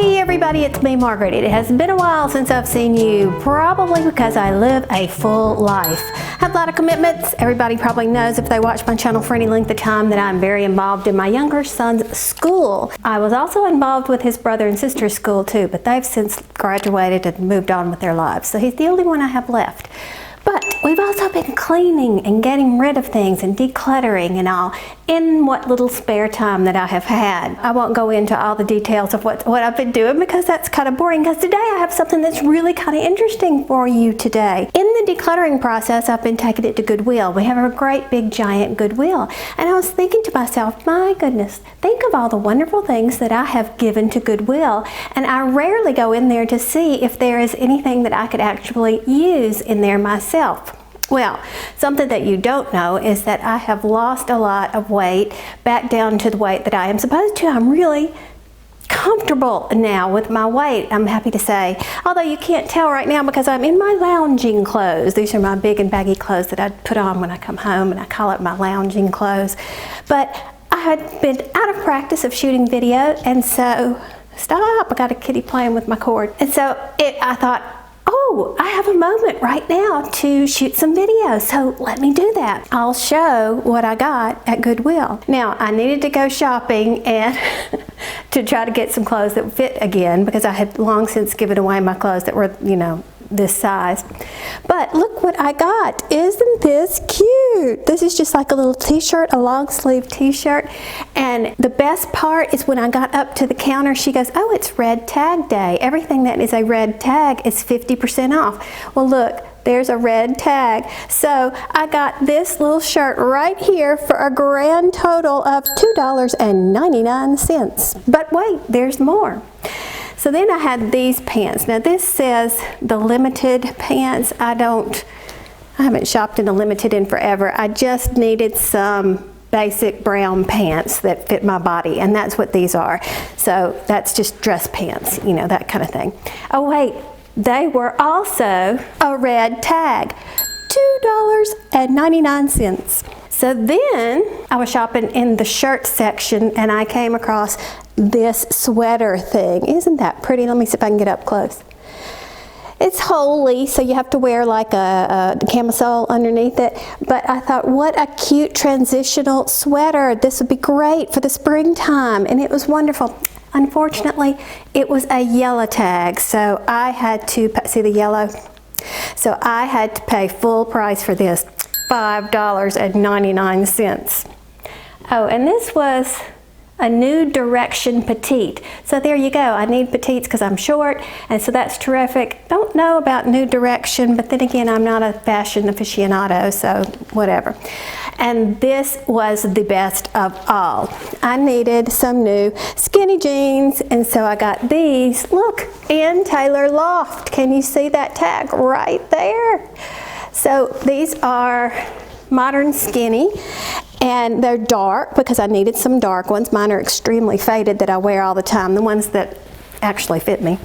Hey everybody, it's me, Margaret. It has been a while since I've seen you, probably because I live a full life. I have a lot of commitments. Everybody probably knows if they watch my channel for any length of time that I'm very involved in my younger son's school. I was also involved with his brother and sister's school too, but they've since graduated and moved on with their lives. So he's the only one I have left. But we've also been cleaning and getting rid of things and decluttering and all in what little spare time that I have had. I won't go into all the details of what I've been doing because that's kind of boring, because today I have something that's really kind of interesting for you today. In the decluttering process, I've been taking it to Goodwill. We have a great big giant Goodwill. And I was thinking to myself, my goodness, think of all the wonderful things that I have given to Goodwill. And I rarely go in there to see if there is anything that I could actually use in there myself. Well, something that you don't know is that I have lost a lot of weight back down to the weight that I am supposed to. I'm really comfortable now with my weight, I'm happy to say. Although you can't tell right now because I'm in my lounging clothes. These are my big and baggy clothes that I put on when I come home, and I call it my lounging clothes. But I had been out of practice of shooting video, and so, stop, I got a kitty playing with my cord. And so I thought, oh, I have a moment right now to shoot some video, so let me do that. I'll show what I got at Goodwill. Now, I needed to go shopping and to try to get some clothes that would fit again, because I had long since given away my clothes that were, you know, this size. But look what I got. Isn't this cute? This is just like a little t-shirt, a long sleeve t-shirt. And the best part is when I got up to the counter, she goes, oh, it's red tag day. Everything that is a red tag is 50% off. Well, look, there's a red tag. So I got this little shirt right here for a grand total of $2.99. But wait, there's more. So then I had these pants. Now this says the limited pants. I haven't shopped in a limited in forever. I just needed some basic brown pants that fit my body, and that's what these are. So that's just dress pants, you know, that kind of thing. Oh wait, they were also a red tag, $2.99. So then I was shopping in the shirt section and I came across this sweater thing. Isn't that pretty? Let me see if I can get up close. It's holey, so you have to wear like a camisole underneath it. But I thought, what a cute transitional sweater. This would be great for the springtime, and it was wonderful. Unfortunately, it was a yellow tag, so I had to, see the yellow? So I had to pay full price for this, $5.99. Oh, and this was a New Direction petite. So there you go. I need petites because I'm short, and so that's terrific. Don't know about New Direction, but then again, I'm not a fashion aficionado, so whatever. And this was the best of all. I needed some new skinny jeans, and so I got these. Look, Ann Taylor Loft. Can you see that tag right there? So these are modern skinny, and they're dark because I needed some dark ones. Mine are extremely faded that I wear all the time, the ones that actually fit me,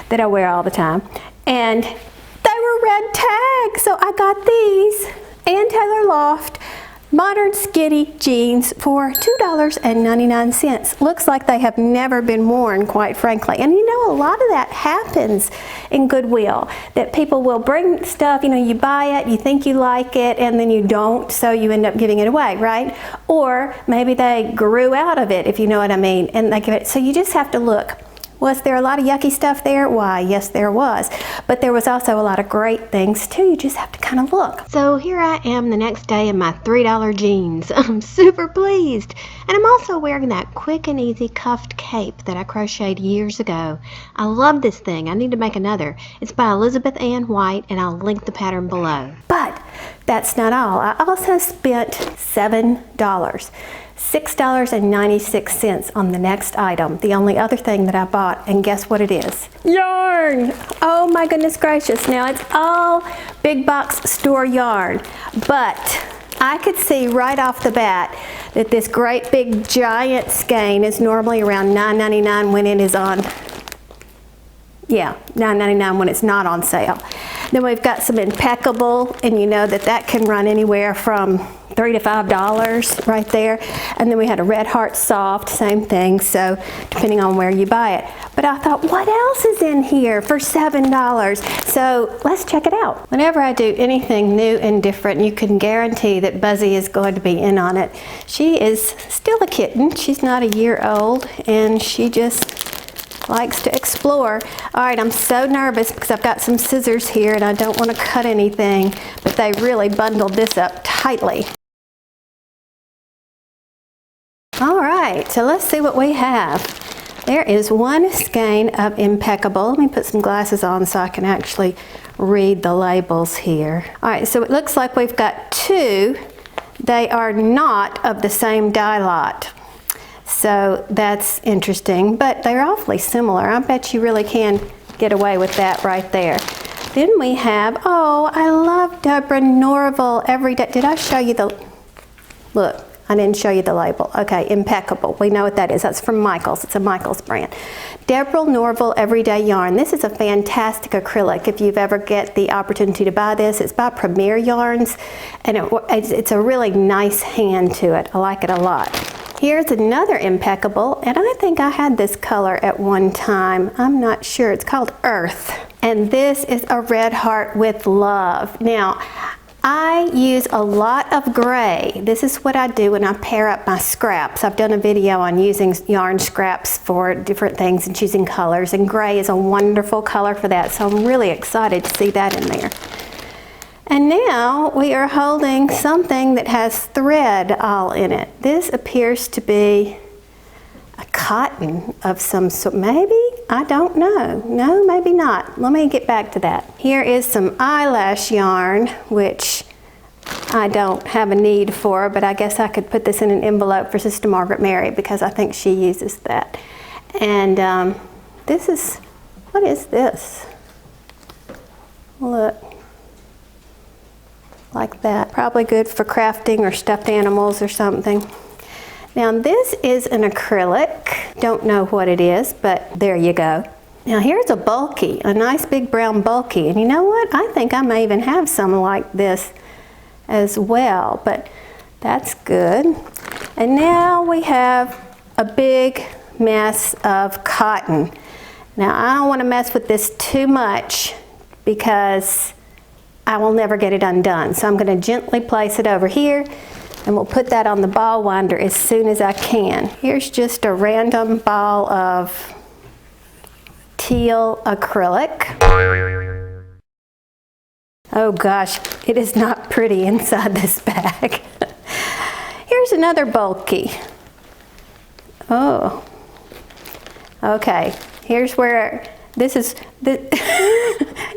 that I wear all the time. And they were red tags, so I got these Ann Taylor Loft modern skinny jeans for $2.99. Looks like they have never been worn, quite frankly. And you know, a lot of that happens in Goodwill, that people will bring stuff, you know, you buy it, you think you like it, and then you don't, so you end up giving it away, right? Or maybe they grew out of it, if you know what I mean, and they give it, so you just have to look. Was there a lot of yucky stuff there? Why, yes there was. But there was also a lot of great things too. You just have to kind of look. So here I am the next day in my $3 jeans. I'm super pleased. And I'm also wearing that quick and easy cuffed cape that I crocheted years ago. I love this thing. I need to make another. It's by Elizabeth Ann White, and I'll link the pattern below. But that's not all. I also spent $7. $6.96 on the next item, the only other thing that I bought, and guess what it is? Yarn! Oh my goodness gracious. Now it's all big box store yarn, but I could see right off the bat that this great big giant skein is normally around $9.99 when it is on, yeah, $9.99 when it's not on sale. Then we've got some impeccable, and you know that can run anywhere from $3 to $5 right there. And then we had a Red Heart Soft, same thing, so depending on where you buy it. But I thought, what else is in here for $7? So let's check it out. Whenever I do anything new and different, you can guarantee that Buzzy is going to be in on it. She is still a kitten. She's not a year old, and she just likes to explore. All right, I'm so nervous because I've got some scissors here and I don't want to cut anything, but they really bundled this up tightly. All right, so let's see what we have. There is one skein of Impeccable. Let me put some glasses on so I can actually read the labels here. All right, so it looks like we've got two. They are not of the same dye lot. So that's interesting, but they're awfully similar. I bet you really can get away with that right there. Then we have, oh, I love Deborah Norville Everyday. Did I show you the, look, I didn't show you the label. Okay, Impeccable. We know what that is. That's from Michaels. It's a Michaels brand. Deborah Norville Everyday Yarn. This is a fantastic acrylic. If you've ever get the opportunity to buy this, it's by Premier Yarns, and it's a really nice hand to it. I like it a lot. Here's another Impeccable, and I think I had this color at one time. I'm not sure. It's called Earth. And this is a Red Heart with Love. Now, I use a lot of gray. This is what I do when I pair up my scraps. I've done a video on using yarn scraps for different things and choosing colors, and gray is a wonderful color for that, so I'm really excited to see that in there. And now we are holding something that has thread all in it. This appears to be a cotton of some sort. Maybe? I don't know. No, maybe not. Let me get back to that. Here is some eyelash yarn, which I don't have a need for, but I guess I could put this in an envelope for Sister Margaret Mary because I think she uses that. And this is, what is this? Look. Like that. Probably good for crafting or stuffed animals or something. Now this is an acrylic. Don't know what it is, but there you go. Now here's a bulky, a nice big brown bulky. And you know what? I think I may even have some like this as well, but that's good. And now we have a big mess of cotton. Now I don't want to mess with this too much because I will never get it undone. So I'm going to gently place it over here, and we'll put that on the ball winder as soon as I can. Here's just a random ball of teal acrylic. Oh gosh, it is not pretty inside this bag. Here's another bulky. Oh, okay. Here's where this is.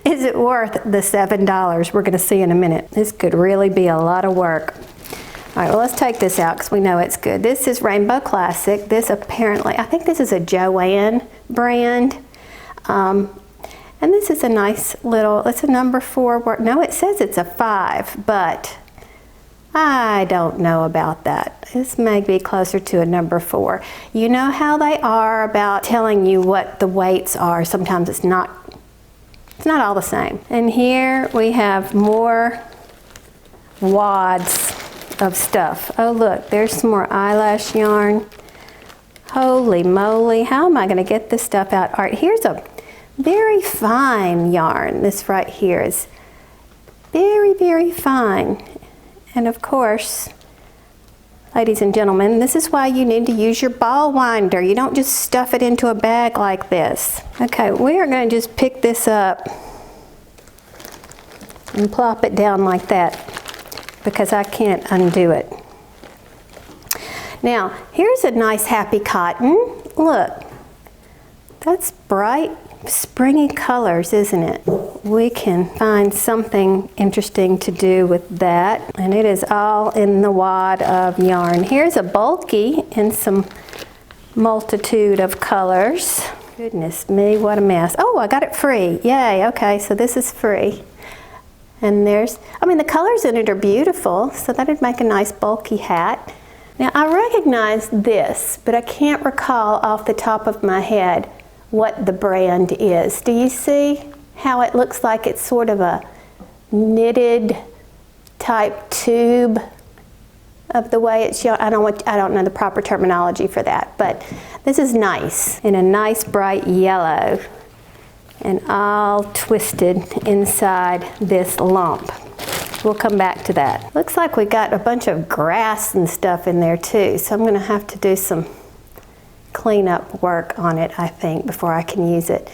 Is it worth the $7? We're going to see in a minute. This could really be a lot of work. All right, well, let's take this out because we know it's good. This is Rainbow Classic. This apparently, I think this is a Joanne brand. And this is a nice little, it's a number 4. No, it says it's a 5, but I don't know about that. This may be closer to a number 4. You know how they are about telling you what the weights are. Sometimes it's not all the same. And here we have more wads of stuff. Oh look, there's some more eyelash yarn. Holy moly, how am I going to get this stuff out? All right, here's a very fine yarn. This right here is very, very fine. And of course, ladies and gentlemen, this is why you need to use your ball winder. You don't just stuff it into a bag like this. Okay, we are going to just pick this up and plop it down like that because I can't undo it. Now, here's a nice happy cotton. Look, that's bright, springy colors, isn't it? We can find something interesting to do with that, and it is all in the wad of yarn. Here's a bulky in some multitude of colors. Goodness me, what a mess. Oh, I got it free. Yay, okay, so this is free. And there's, I mean, the colors in it are beautiful, so that would make a nice bulky hat. Now, I recognize this, but I can't recall off the top of my head what the brand is. Do you see how it looks like it's sort of a knitted type tube? of the way it's, I don't know the proper terminology for that, but this is nice, in a nice bright yellow, and all twisted inside this lump. We'll come back to that. Looks like we got a bunch of grass and stuff in there too, so I'm gonna have to do some cleanup work on it, I think, before I can use it.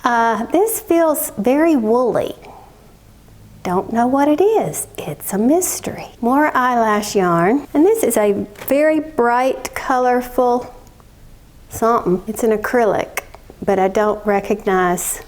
This feels very woolly. Don't know what it is. It's a mystery. More eyelash yarn. And this is a very bright, colorful something. It's an acrylic, but I don't recognize.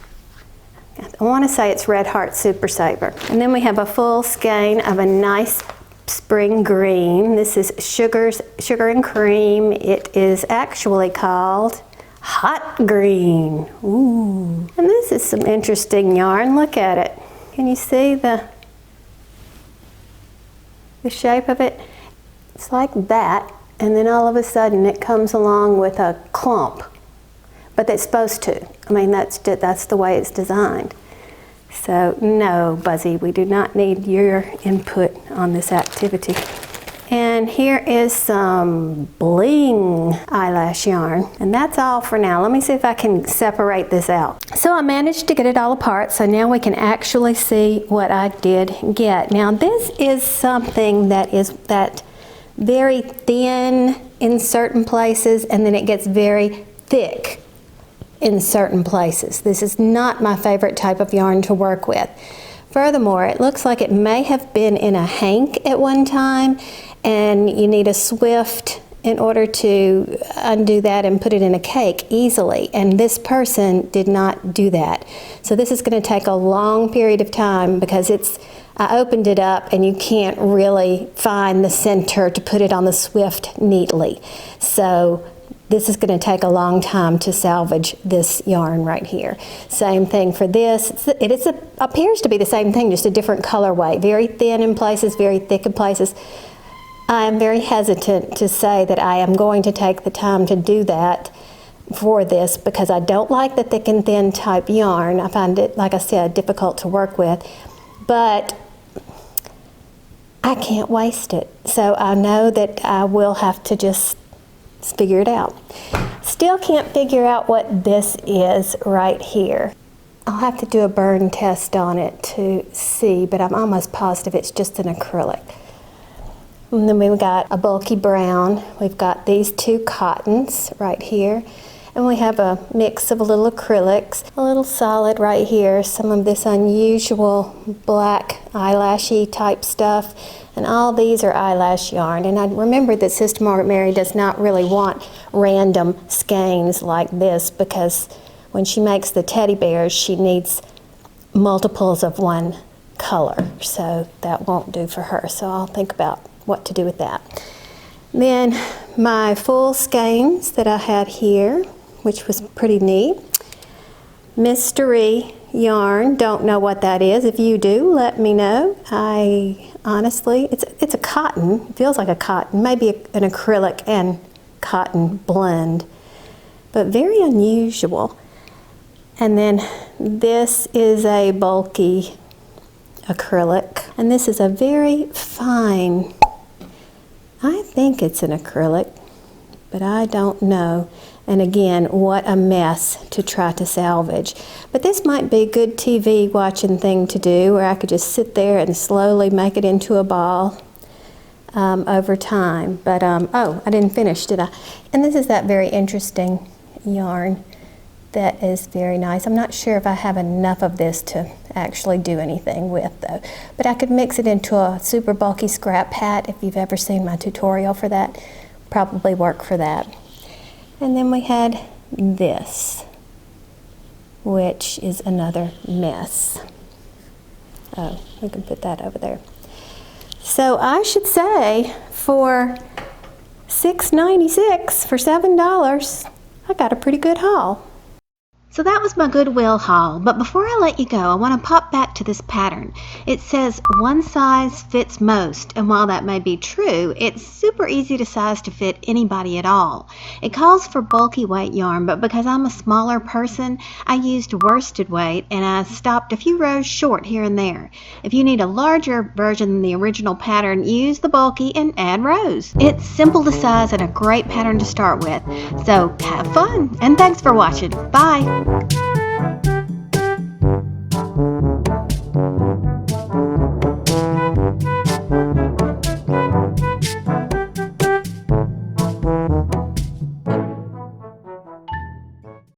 I want to say it's Red Heart Super Saver. And then we have a full skein of a nice spring green. This is Sugar and Cream. It is actually called Hot Green. Ooh. And this is some interesting yarn. Look at it. Can you see the shape of it? It's like that, and then all of a sudden it comes along with a clump. But it's supposed to. I mean, that's the way it's designed. So no, Buzzy, we do not need your input on this activity. And here is some bling eyelash yarn. And that's all for now. Let me see if I can separate this out. So I managed to get it all apart, so now we can actually see what I did get. Now this is something that is very thin in certain places, and then it gets very thick in certain places. This is not my favorite type of yarn to work with. Furthermore, it looks like it may have been in a hank at one time, and you need a swift in order to undo that and put it in a cake easily. And this person did not do that. So this is going to take a long period of time, because I opened it up and you can't really find the center to put it on the swift neatly. So this is going to take a long time to salvage this yarn right here. Same thing for this. It appears to be the same thing, just a different colorway. Very thin in places, very thick in places. I am very hesitant to say that I am going to take the time to do that for this, because I don't like the thick and thin type yarn. I find it, like I said, difficult to work with, but I can't waste it. So I know that I will have to just figure it out. Still can't figure out what this is right here. I'll have to do a burn test on it to see, but I'm almost positive it's just an acrylic. And then we've got a bulky brown. We've got these two cottons right here. And we have a mix of little acrylics, a little solid right here, some of this unusual black eyelashy type stuff. And all these are eyelash yarn. And I remember that Sister Margaret Mary does not really want random skeins like this, because when she makes the teddy bears, she needs multiples of one color. So that won't do for her. So I'll think about what to do with that. Then my full skeins that I had here, which was pretty neat. Mystery yarn, don't know what that is. If you do, let me know. I honestly, it's a cotton, it feels like a cotton, maybe an acrylic and cotton blend, but very unusual. And then this is a bulky acrylic, and this is a very fine, I think it's an acrylic, but I don't know. And again, what a mess to try to salvage. But this might be a good TV watching thing to do, where I could just sit there and slowly make it into a ball over time. But, oh, I didn't finish, did I? And this is that very interesting yarn that is very nice. I'm not sure if I have enough of this to actually do anything with, though. But I could mix it into a super bulky scrap hat. If you've ever seen my tutorial for that, probably work for that. And then we had this, which is another mess. Oh, we can put that over there. So I should say for $6.96 for $7, I got a pretty good haul. So that was my Goodwill haul, but before I let you go, I want to pop back to this pattern. It says one size fits most, and while that may be true, it's super easy to size to fit anybody at all. It calls for bulky weight yarn, but because I'm a smaller person, I used worsted weight and I stopped a few rows short here and there. If you need a larger version than the original pattern, use the bulky and add rows. It's simple to size and a great pattern to start with. So have fun, and thanks for watching. Bye!